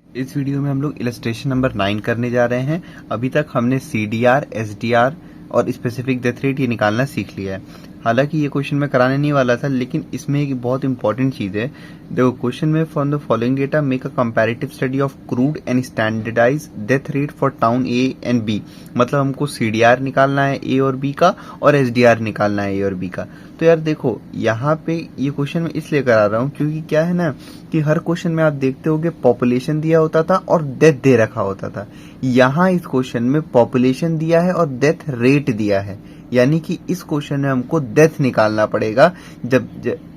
इस वीडियो में हम लोग इलस्ट्रेशन नंबर 9 करने जा रहे हैं। अभी तक हमने CDR, SDR और स्पेसिफिक डेथ रेट ये निकालना सीख लिया है। हालांकि ये क्वेश्चन मैं कराने नहीं वाला था, लेकिन इसमें एक बहुत इंपॉर्टेंट चीज है। देखो क्वेश्चन में from the following data make a comparative study of crude and standardise death rate for town A and B। मतलब हमको CDR निकालना है A और B का, और SDR निकालना है A और B का। तो यार देखो, यहाँ पे ये क्वेश्चन मैं इसलिए करा रहा हूँ क्योंकि क्या है ना कि हर क्वेश्चन में आप देखते होगे पॉपुलेशन दिया होता था और डेथ दे रखा होता था। यहाँ इस क्वेश्चन में पॉपुलेशन दिया है और डेथ रेट दिया है, यानी कि इस क्वेश्चन में हमको डेथ निकालना पड़ेगा। जब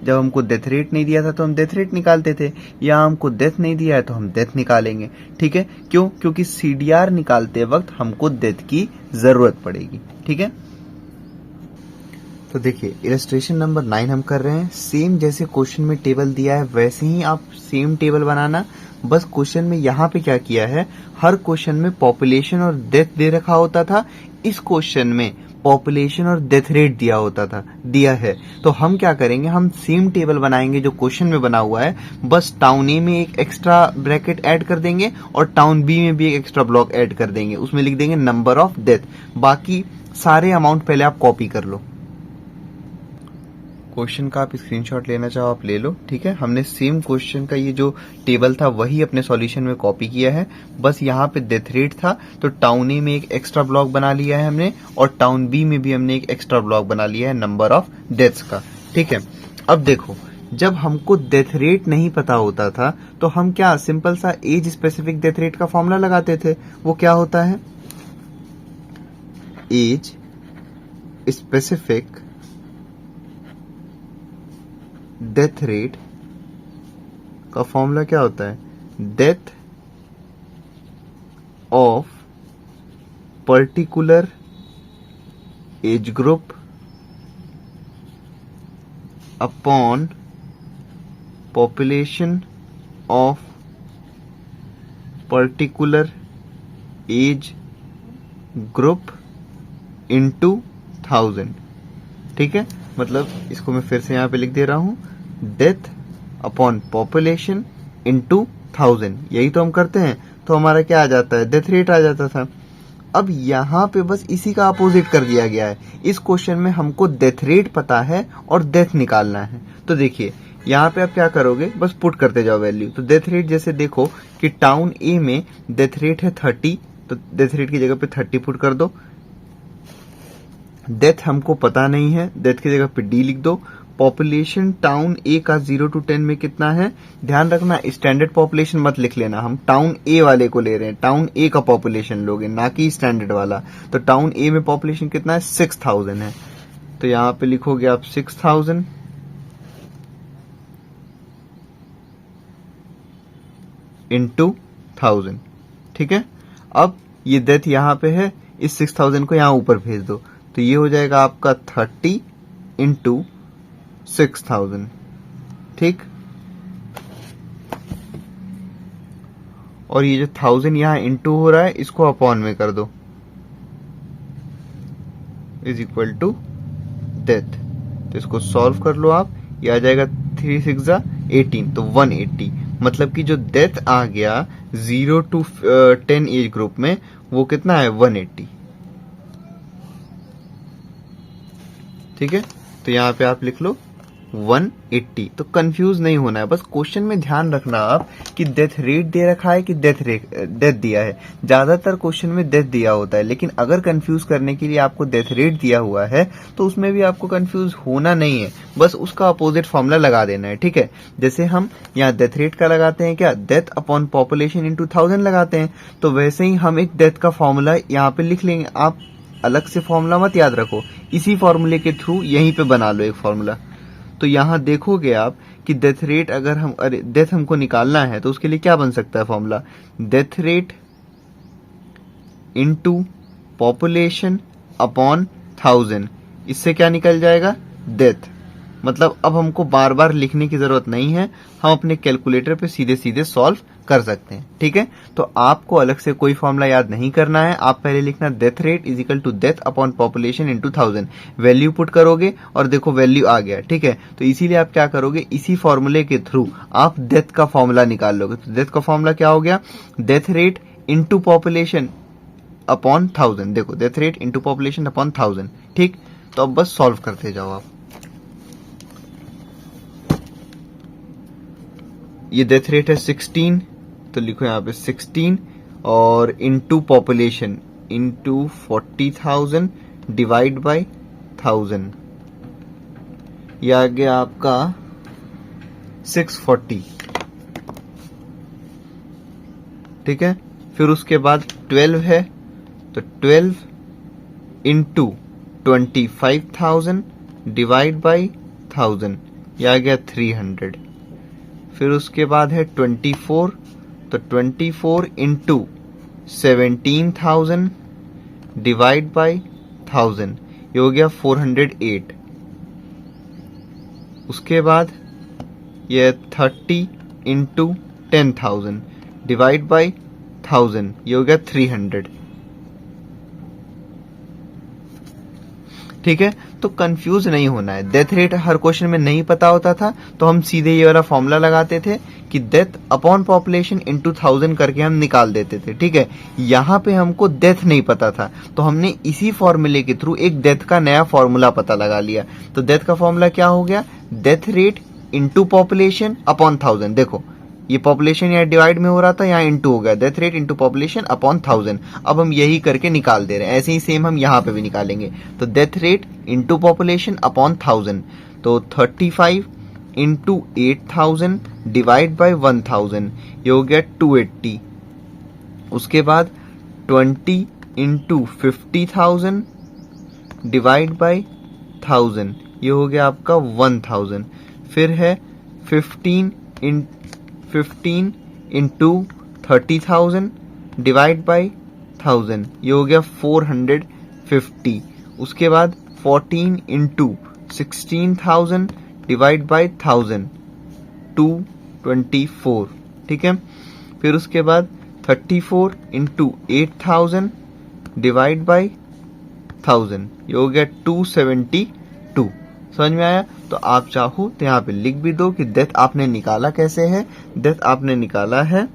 हमको डेथ रेट नहीं दिया था तो हम डेथ रेट निकालते थे, या हमको डेथ नहीं दिया है तो हम डेथ निकालेंगे। ठीक है, क्यों? क्योंकि CDR निकालते वक्त हमको डेथ की जरूरत पड़ेगी। ठीक है, तो देखिए इलस्ट्रेशन नंबर 9 हम कर रहे हैं। सेम जैसे क्वेश्चन में टेबल दिया है वैसे ही आप सेम टेबल बनाना। बस क्वेश्चन में यहाँ पे क्या किया है, हर क्वेश्चन में पॉपुलेशन और डेथ दे रखा होता था, इस क्वेश्चन में पॉपुलेशन और डेथ रेट दिया है। तो हम क्या करेंगे, हम सेम टेबल बनाएंगे जो क्वेश्चन में बना हुआ है, बस टाउन ए में एक एक्स्ट्रा ब्रैकेट ऐड कर देंगे और टाउन बी में भी एक एक्स्ट्रा ब्लॉक ऐड कर देंगे। उसमें लिख देंगे नंबर ऑफ डेथ। बाकी सारे अमाउंट पहले आप कॉपी कर लो। क्वेश्चन का आप स्क्रीनशॉट लेना चाहो आप ले लो। ठीक है, हमने सेम क्वेश्चन का ये जो टेबल था वही अपने सॉल्यूशन में कॉपी किया है। बस यहाँ पे डेथ रेट था तो टाउन ए में एक एक्स्ट्रा ब्लॉक बना लिया है हमने, और टाउन बी में भी हमने एक एक्स्ट्रा ब्लॉक बना लिया है नंबर ऑफ डेथ्स का। ठीक है, अब देखो, जब हमको डेथ रेट नहीं पता होता था तो हम क्या सिंपल सा एज स्पेसिफिक डेथ रेट का फॉर्मूला लगाते थे। वो क्या होता है, एज स्पेसिफिक डेथ रेट का फॉर्मूला क्या होता है, death of particular age group upon population of particular age group into 1000। ठीक है, मतलब इसको मैं फिर से यहां पे लिख दे रहा हूं, डेथ अपॉन पॉपुलेशन इनटू 1000। यही तो हम करते हैं, तो हमारा क्या आ जाता है, डेथ रेट आ जाता था। अब यहां पे बस इसी का अपोजिट कर दिया गया है। इस क्वेश्चन में हमको डेथ रेट पता है और डेथ निकालना है। तो देखिए यहाँ पे आप क्या करोगे, बस पुट करते जाओ वैल्यू। तो डेथ रेट जैसे देखो कि टाउन ए में डेथ रेट है 30, तो डेथ रेट की जगह पे 30 पुट कर दो। डेथ हमको पता नहीं है, डेथ की जगह पे D लिख दो। पॉपुलेशन टाउन ए का 0 to 10 में कितना है, ध्यान रखना स्टैंडर्ड पॉपुलेशन मत लिख लेना, हम टाउन ए वाले को ले रहे हैं, टाउन ए का पॉपुलेशन लोगे ना कि स्टैंडर्ड वाला। तो टाउन ए में पॉपुलेशन कितना है, 6000 है। तो यहां पे लिखोगे आप 6000 इंटू 1000। ठीक है, अब ये डेथ यहां पे है, इस 6000 को यहां ऊपर भेज दो, तो ये हो जाएगा आपका 30 इंटू 6000। ठीक, और ये जो 1000 यहां इंटू हो रहा है इसको अपॉन में कर दो, इज इक्वल टू डेथ। तो इसको सॉल्व कर लो आप, ये आ जाएगा 3 6 18, तो 180। मतलब कि जो डेथ आ गया 0 to 10 एज ग्रुप में वो कितना है, 180। ठीक है, तो यहां पे आप लिख लो 180। तो कंफ्यूज नहीं होना है, बस क्वेश्चन में ध्यान रखना आप कि डेथ रेट दे रखा है कि डेथ दिया है। ज्यादातर क्वेश्चन में डेथ दिया होता है, लेकिन अगर कंफ्यूज करने के लिए आपको डेथ रेट दिया हुआ है तो उसमें भी आपको कंफ्यूज होना नहीं है, बस उसका अपोजिट फॉर्मूला लगा देना है। ठीक है, जैसे हम यहाँ डेथ रेट का लगाते हैं क्या, डेथ अपॉन पॉपुलेशन इंटू 1000 लगाते हैं, तो वैसे ही हम एक डेथ का फॉर्मूला यहाँ पे लिख लेंगे। आप अलग से फॉर्मूला मत याद रखो, इसी फॉर्मूले के थ्रू यहीं पे बना लो एक फॉर्मूला। तो यहां देखोगे आप कि डेथ रेट अगर डेथ हमको निकालना है तो उसके लिए क्या बन सकता है formula, death rate into population upon 1000। इससे क्या निकल जाएगा, डेथ। मतलब अब हमको बार बार लिखने की जरूरत नहीं है, हम अपने कैलकुलेटर पे सीधे सीधे सॉल्व कर सकते हैं। ठीक है, तो आपको अलग से कोई फॉर्मूला याद नहीं करना है। आप पहले लिखना death rate is equal to death upon population into 1000, value put करोगे और देखो वैल्यू आ गया। ठीक है, तो इसीलिए आप क्या करोगे, इसी फॉर्मूले के थ्रू आप डेथ का फॉर्मूला निकाल लोगे। तो डेथ का फॉर्मूला क्या हो गया, death rate into population upon 1000। देखो death rate into population upon 1000। ठीक, तो अब बस सॉल्व करते जाओ आप। ये डेथ रेट है 16, तो लिखो यहाँ पे 16 और into population into 40,000 divide by 1000, ये आ गया आपका 640। ठीक है, फिर उसके बाद 12 है, तो 12 इंटू 25,000 डिवाइड बाई 1000, यह आ गया 300। फिर उसके बाद है 24, तो 24 इंटू 17,000 डिवाइड बाई 1000, ये हो गया 408। उसके बाद ये 30 इंटू 10,000 डिवाइड बाई 1000, ये हो गया 300। ठीक है, तो कंफ्यूज नहीं होना है। डेथ रेट हर क्वेश्चन में नहीं पता होता था तो हम सीधे ये वाला फॉर्मूला लगाते थे कि डेथ अपॉन पॉपुलेशन इनटू 1000 करके हम निकाल देते थे। ठीक है, यहाँ पे हमको डेथ नहीं पता था तो हमने इसी फॉर्मूले के थ्रू एक डेथ का नया फॉर्मूला पता लगा लिया। तो डेथ का फॉर्मूला क्या हो गया, death rate into population upon 1000। देखो ये पॉपुलेशन यहाँ डिवाइड में हो रहा था, यहाँ इंटू हो गया, death rate into population upon 1000। अब हम यही करके निकाल दे रहे हैं, ऐसे ही सेम हम यहाँ पे भी निकालेंगे। तो death rate into population upon 1000, तो 35 इंटू 8000 डिवाइड बाई 1000, ये हो गया 280। उसके बाद 20 इंटू 50,000 डिवाइड बाई 1000, ये हो गया आपका 1000। फिर है 15 इंटू 30,000 डिवाइड बाई 1000, ये हो गया 450। उसके बाद 14 इंटू 16,000 डिवाइड बाई 1000, 224। ठीक है, फिर उसके बाद 34 इंटू 8,000 डिवाइड बाई 1000, ये हो गया 272। समझ में आया? तो आप चाहो तो यहाँ पे लिख भी दो कि डेथ आपने निकाला कैसे है। डेथ आपने निकाला है,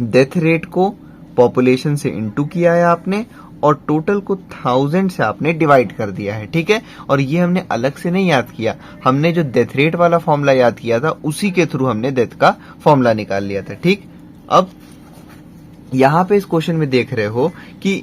डेथ रेट को पॉपुलेशन से इनटू किया है आपने और टोटल को 1000 से आपने डिवाइड कर दिया है। ठीक है, और ये हमने अलग से नहीं याद किया, हमने जो डेथ रेट वाला फॉर्मूला याद किया था उसी के थ्रू हमने डेथ का फॉर्मूला निकाल लिया था। ठीक, अब यहाँ पे इस क्वेश्चन में देख रहे हो कि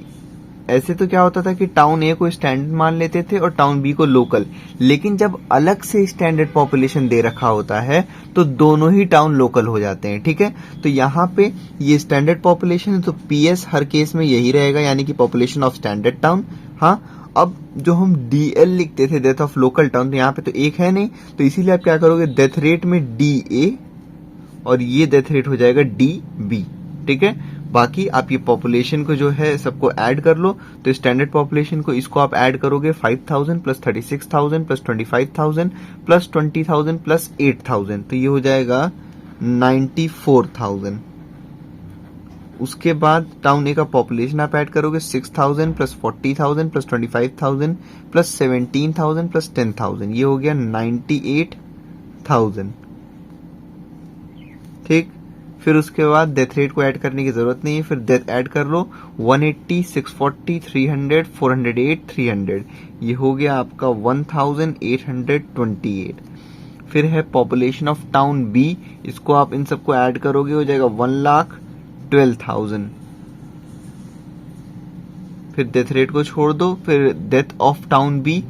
ऐसे तो क्या होता था कि टाउन ए को स्टैंडर्ड मान लेते थे और टाउन बी को लोकल, लेकिन जब अलग से स्टैंडर्ड पॉपुलेशन दे रखा होता है तो दोनों ही टाउन लोकल हो जाते हैं। ठीक है, तो यहाँ पे ये स्टैंडर्ड पॉपुलेशन है तो पीएस हर केस में यही रहेगा, यानी कि पॉपुलेशन ऑफ स्टैंडर्ड टाउन। हाँ, अब जो हम डीएल लिखते थे, डेथ ऑफ लोकल टाउन, तो यहाँ पे तो एक है नहीं, तो इसीलिए आप क्या करोगे, डेथ रेट में डी ए और ये डेथ रेट हो जाएगा डी बी। ठीक है, बाकी आप ये पॉपुलेशन को जो है सबको ऐड कर लो, तो स्टैंडर्ड पॉपुलेशन को इसको आप ऐड करोगे 5,000 प्लस 36,000 प्लस 25,000 प्लस 20,000 प्लस 8,000, तो ये हो जाएगा 94,000। उसके बाद टाउन ए का पॉपुलेशन आप ऐड करोगे 6,000 प्लस 40,000 प्लस 25,000 प्लस 17,000 प्लस 10,000, ये हो गया 98,000। ठीक, फिर उसके बाद डेथ रेट को ऐड करने की जरूरत नहीं है, फिर डेथ ऐड कर लो 180, 640, 300, 408, 300, ये हो गया आपका 1828। फिर है पॉपुलेशन ऑफ टाउन बी, इसको आप इन सबको ऐड करोगे हो जाएगा 1,12,000। फिर डेथ रेट को छोड़ दो, फिर डेथ ऑफ टाउन बी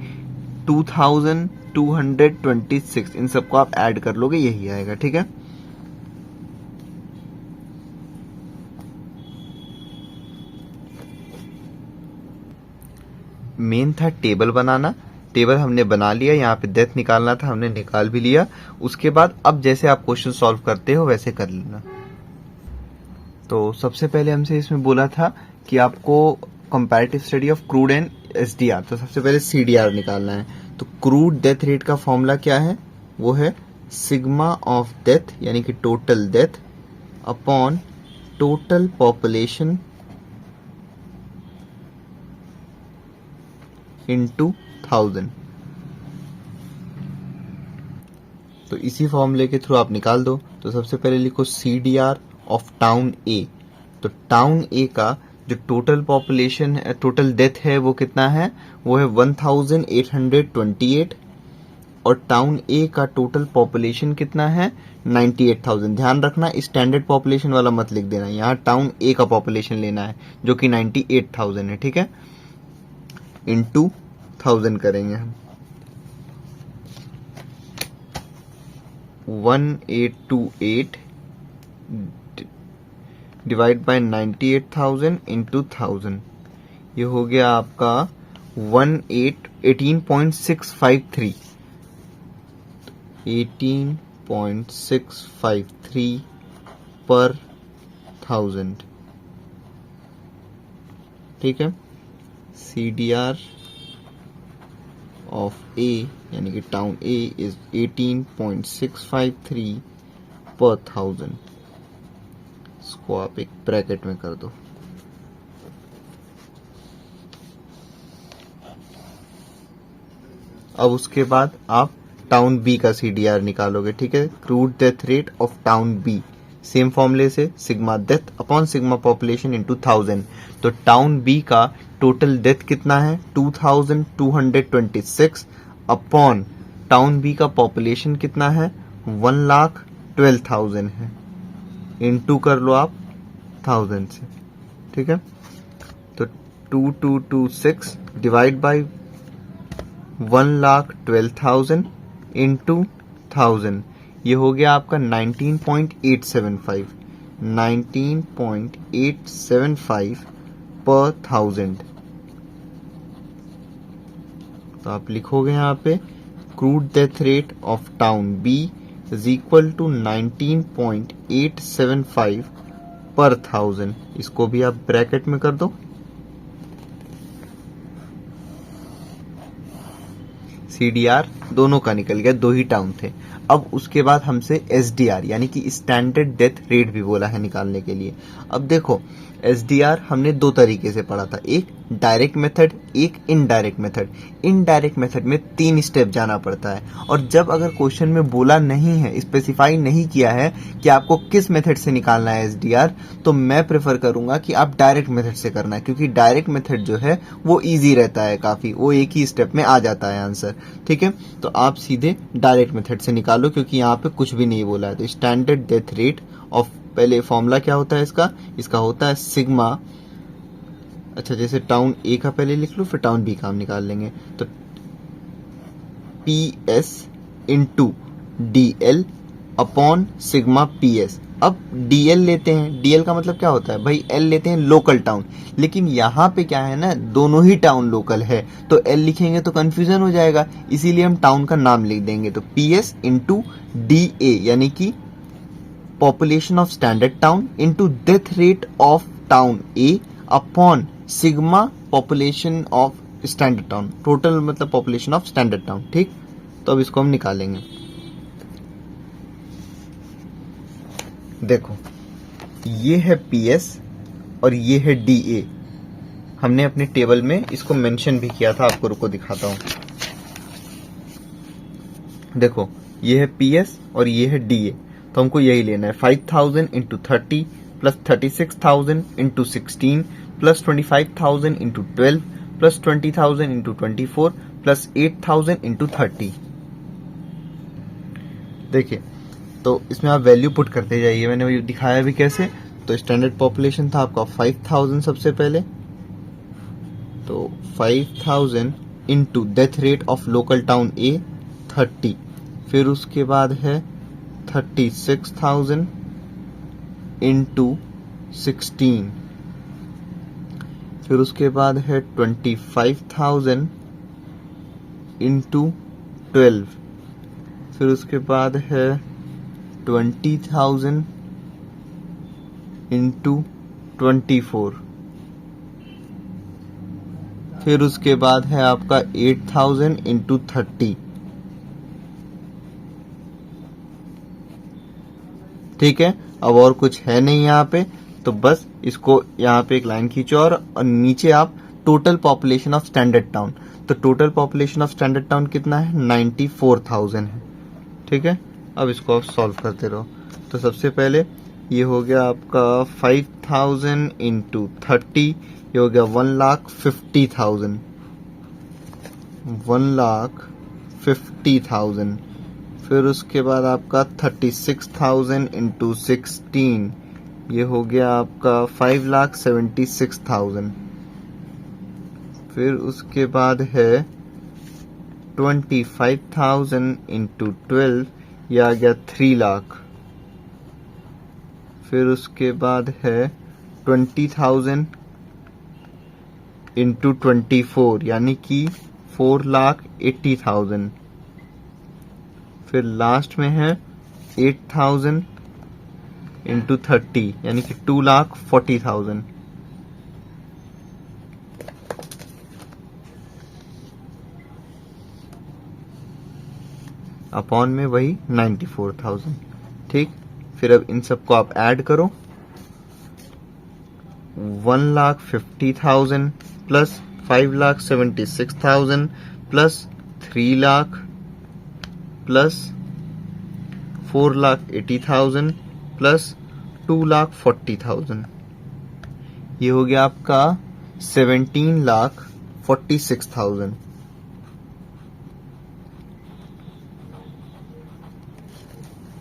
2,226, इन सबको आप ऐड कर लोगे, यही आएगा। ठीक है, मेन था टेबल बनाना, टेबल हमने बना लिया, यहाँ पे डेथ निकालना था, हमने निकाल भी लिया। उसके बाद अब जैसे आप क्वेश्चन सॉल्व करते हो वैसे कर लेना। तो सबसे पहले हमसे इसमें बोला था कि आपको comparative study of crude and SDR, तो सबसे पहले सीडीआर निकालना है। तो क्रूड डेथ रेट का फॉर्मूला क्या है, वो है सिग्मा ऑफ डेथ, यानी कि total death upon total population into 1000। तो इसी फॉर्मूले के थ्रू आप निकाल दो। तो सबसे पहले लिखो CDR ऑफ टाउन ए। तो टाउन ए का जो टोटल पॉपुलेशन है, टोटल डेथ है, वो कितना है? वो है 1828। और टाउन ए का टोटल पॉपुलेशन कितना है? 98,000। ध्यान रखना स्टैंडर्ड पॉपुलेशन वाला मत लिख देना, यहाँ टाउन ए का पॉपुलेशन लेना है जो कि 98,000 है, ठीक है। इंटू 1000 करेंगे हम। 1828 डिवाइड बाय 98,000 इंटू 1000, ये हो गया आपका 18.653 18.653 पर 1000, ठीक है। CDR ऑफ ए यानी कि टाउन ए इज 18.653 पर 1000। इसको आप एक ब्रैकेट में कर दो। अब उसके बाद आप टाउन बी का CDR निकालोगे, ठीक है। Crude death rate of town B, same फॉर्मूले से sigma death upon sigma population into 1000। तो टाउन बी का टोटल डेथ कितना है? 2226 अपॉन टाउन बी का पॉपुलेशन कितना है? 1,12,000 है। इंटू कर लो आप 1000 से, ठीक है। तो 2226 डिवाइड बाई 1,12,000 इंटू 1000, ये हो गया आपका 19.875 पर 1000। तो आप लिखोगे यहाँ पे crude death rate of town B is equal to 19.875 per 1000। इसको भी आप ब्रैकेट में कर दो। CDR दोनों का निकल गया, दो ही टाउन थे। अब उसके बाद हमसे SDR यानी कि स्टैंडर्ड डेथ रेट भी बोला है निकालने के लिए। अब देखो SDR हमने दो तरीके से पढ़ा था, एक डायरेक्ट मेथड, एक इनडायरेक्ट मेथड। इनडायरेक्ट मेथड में 3 स्टेप जाना पड़ता है, और जब अगर क्वेश्चन में बोला नहीं है, स्पेसिफाई नहीं किया है कि आपको किस मेथड से निकालना है SDR, तो मैं प्रेफर करूंगा कि आप डायरेक्ट मेथड से करना, क्योंकि डायरेक्ट मेथड जो है वो ईजी रहता है काफी, वो एक ही स्टेप में आ जाता है आंसर, ठीक है। तो आप सीधे डायरेक्ट मेथड से निकालो, क्योंकि यहाँ पे कुछ भी नहीं बोला है। तो स्टैंडर्ड डेथ रेट ऑफ, पहले फॉर्मूला क्या होता है इसका होता है सिग्मा, अच्छा जैसे टाउन ए का पहले लिख लो, फिर टाउन बी का हम निकाल लेंगे। तो PS into DL upon sigma PS। अब DL लेते हैं, DL का मतलब क्या होता है भाई? L लेते हैं लोकल टाउन, लेकिन यहाँ पे क्या है ना, दोनों ही टाउन लोकल है, तो L लिखेंगे तो कंफ्यूजन हो जाएगा, इसीलिए हम टाउन का नाम लिख देंगे। तो PS इंटू DA यानी कि population of standard town into death rate of town A upon sigma population of standard town, total मतलब पॉपुलेशन ऑफ स्टैंडर्ड टाउन, ठीक। तो अब इसको हम निकालेंगे। देखो ये है PS और ये है DA, हमने अपने टेबल में इसको मेंशन भी किया था, आपको रुको दिखाता हूं। देखो ये है PS और ये है DA, तो हमको यही लेना है। 5,000 into 30 plus 36,000 into 16 plus 25,000 into 12 plus 20,000 into 24 plus 8,000 into 30। देखिए तो इसमें आप वैल्यू पुट करते जाइए, मैंने दिखाया भी कैसे। तो स्टैंडर्ड पॉपुलेशन था आपका 5,000 सबसे पहले, तो 5,000 into death rate of local town A 30, फिर उसके बाद है 36,000 इंटू 16, फिर उसके बाद है 25,000 इंटू 12, फिर उसके बाद है 20,000 इंटू 24, फिर उसके बाद है आपका 8,000 इंटू 30, ठीक है, अब और कुछ है नहीं यहाँ पे, तो बस इसको यहाँ पे एक लाइन खींचो और नीचे आप total population of standard town, तो total population of standard town कितना है, 94,000 है। ठीक है, अब इसको आप सॉल्व करते रहो। तो सबसे पहले ये हो गया आपका 5,000 इंटू 30, ये हो गया 1,50,000, 1,50,000। फिर उसके बाद आपका 36,000 इंटू 16, ये हो गया आपका 5,76,000। फिर उसके बाद है 25,000 इंटू 12, ये आ गया 3 लाख। फिर उसके बाद है 20,000 इंटू 24, यानी कि 4,80,000। फिर लास्ट में है 8,000 इंटू 30, यानी कि 2,40,000। अपॉन में वही 94,000। ठीक, फिर अब इन सबको आप ऐड करो, 1,50,000 plus 5,76,000 plus 3 lakh plus 4,80,000 plus 2,40,000, ये हो गया आपका 17,46,000।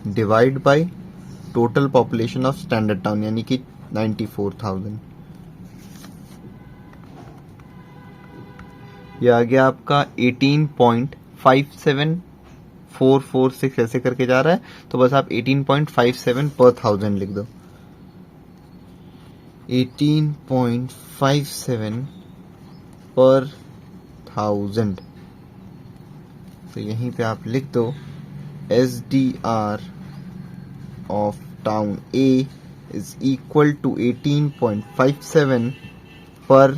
Divide by total population of standard town, यानी कि 94,000। ये आ गया आपका 18.57446, ऐसे करके जा रहा है, तो बस आप 18.57 पर 1000 लिख दो। 18.57 पर 1000, तो यहीं पे आप लिख दो SDR of town A is equal to 18.57 per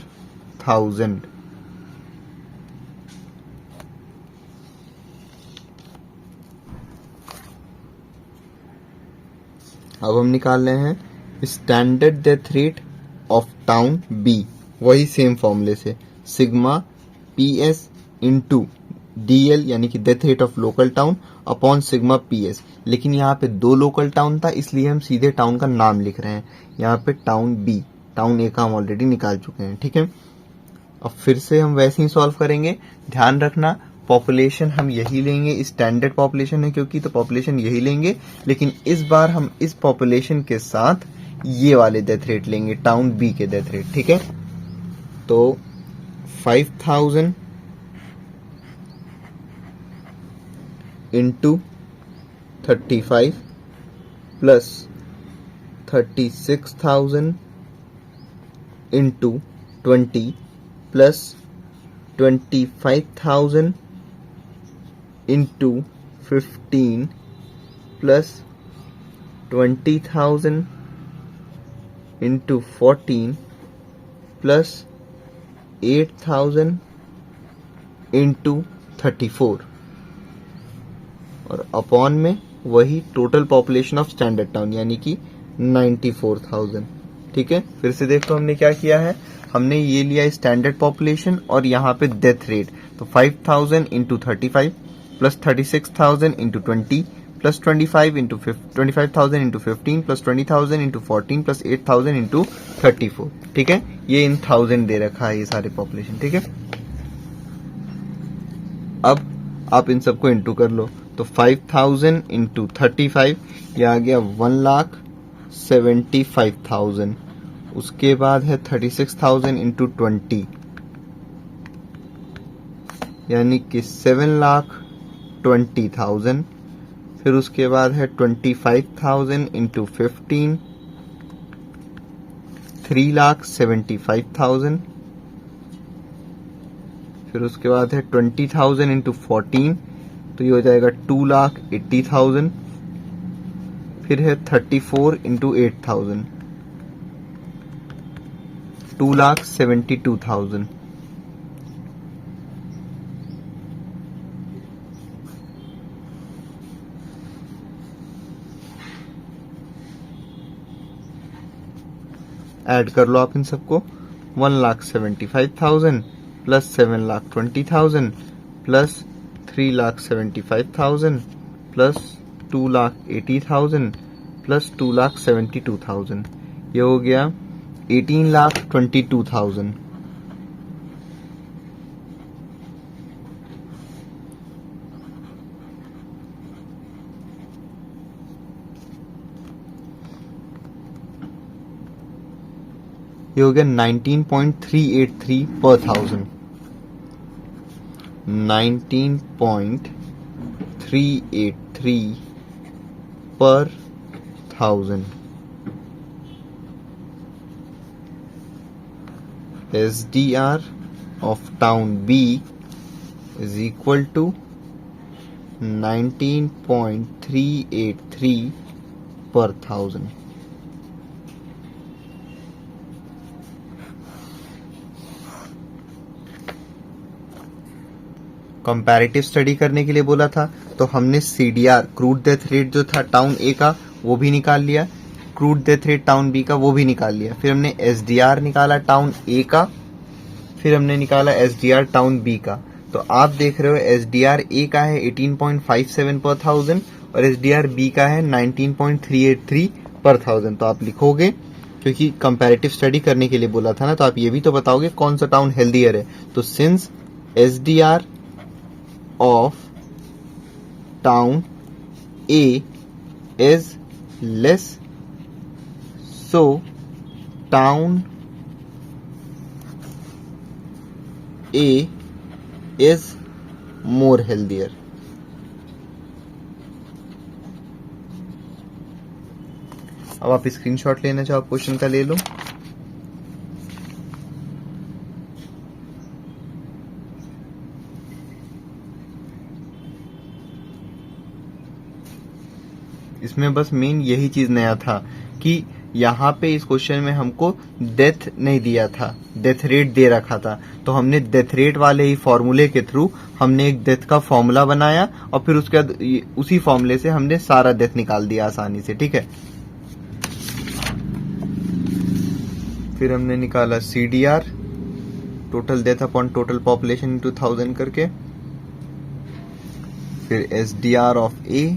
1000। अब हम निकाल रहे हैं standard death rate of town B, वही सेम फॉर्मूले से, सिग्मा PS इंटू DL, यानी कि death rate of local town, upon sigma PS। लेकिन यहाँ पे 2 लोकल टाउन था, इसलिए हम सीधे टाउन का नाम लिख रहे हैं। यहाँ पे टाउन B, टाउन A का हम ऑलरेडी निकाल चुके हैं। ठीक है, अब फिर से हम वैसे ही सॉल्व करेंगे। ध्यान रखना, पॉपुलेशन हम यही लेंगे, स्टैंडर्ड पॉपुलेशन है क्योंकि, तो पॉपुलेशन यही लेंगे, लेकिन इस बार हम इस पॉपुलेशन के साथ ये वाले डेथ रेट लेंगे, टाउन B के डेथ रेट। ठीक है, तो 5,000 into 35 plus 36,000 into 20 plus 25,000 into 15 plus 20,000 into 14 plus 8,000 into 34, और अपॉन में वही total population of standard town, यानी कि 94,000। ठीक है, फिर से देखो हमने क्या किया है, हमने ये लिया स्टैंडर्ड पॉपुलेशन और यहाँ पे डेथ रेट, तो 5,000 into 35 plus 36,000 into 20 plus 25,000 into 15 plus 20,000 into 14 plus 8,000 into 34। ठीक है, ये इन 1000 दे रखा है ये सारे पॉपुलेशन। ठीक है, अब आप इन सबको इंटू कर लो, तो 5,000 इंटू 35, ये आ गया 1,75,000। उसके बाद है 36,000 इंटू 20, यानी कि 7,20,000। फिर उसके बाद है 25,000 इंटू 15, 3,75,000। फिर उसके बाद है 20,000 इंटू 14, तो ये हो जाएगा 2,80,000। फिर है 34 इंटू 8,000, 2,72,000। ऐड कर लो आप इन सबको। 1,75,000 प्लस 7,20,000 प्लस 3,75,000 प्लस 2,80,000 प्लस 2,72,000, ये हो गया 18,22,000। ये हो गया 19.383 पर थाउजेंड। 19.383 पर thousand. SDR of town B is equal to 19.383 per thousand। Comparative study करने के लिए बोला था, तो हमने CDR क्रूड डेथ रेट जो था टाउन ए का वो भी निकाल लिया, crude death rate town B का वो भी निकाल लिया, फिर हमने SDR निकाला टाउन ए का, फिर हमने निकाला SDR टाउन बी का। तो आप देख रहे हो SDR ए का है 18.57 पर थाउजेंड और SDR बी का है 19.383 पर थाउजेंड। तो आप लिखोगे, क्योंकि कंपैरेटिव स्टडी करने के लिए बोला था ना, तो आप ये भी तो बताओगे कौन सा टाउन हेल्दियर है। तो since SDR of town A is less, so town A is more healthier। अब आप स्क्रीनशॉट लेना चाहो क्वेश्चन का ले लो। इसमें बस मेन यही चीज नया था कि यहाँ पे इस क्वेश्चन में हमको डेथ नहीं दिया था, डेथ रेट दे रखा था। तो हमने डेथ रेट वाले ही फॉर्मूले के थ्रू हमने एक डेथ का फॉर्मूला बनाया और फिर उसके बाद उसी फॉर्मूले से हमने सारा डेथ निकाल दिया आसानी से, ठीक है। फिर हमने निकाला CDR total death upon total population into 1000 करके, फिर SDR ऑफ A,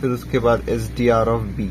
फिर उसके बाद SDR ऑफ B।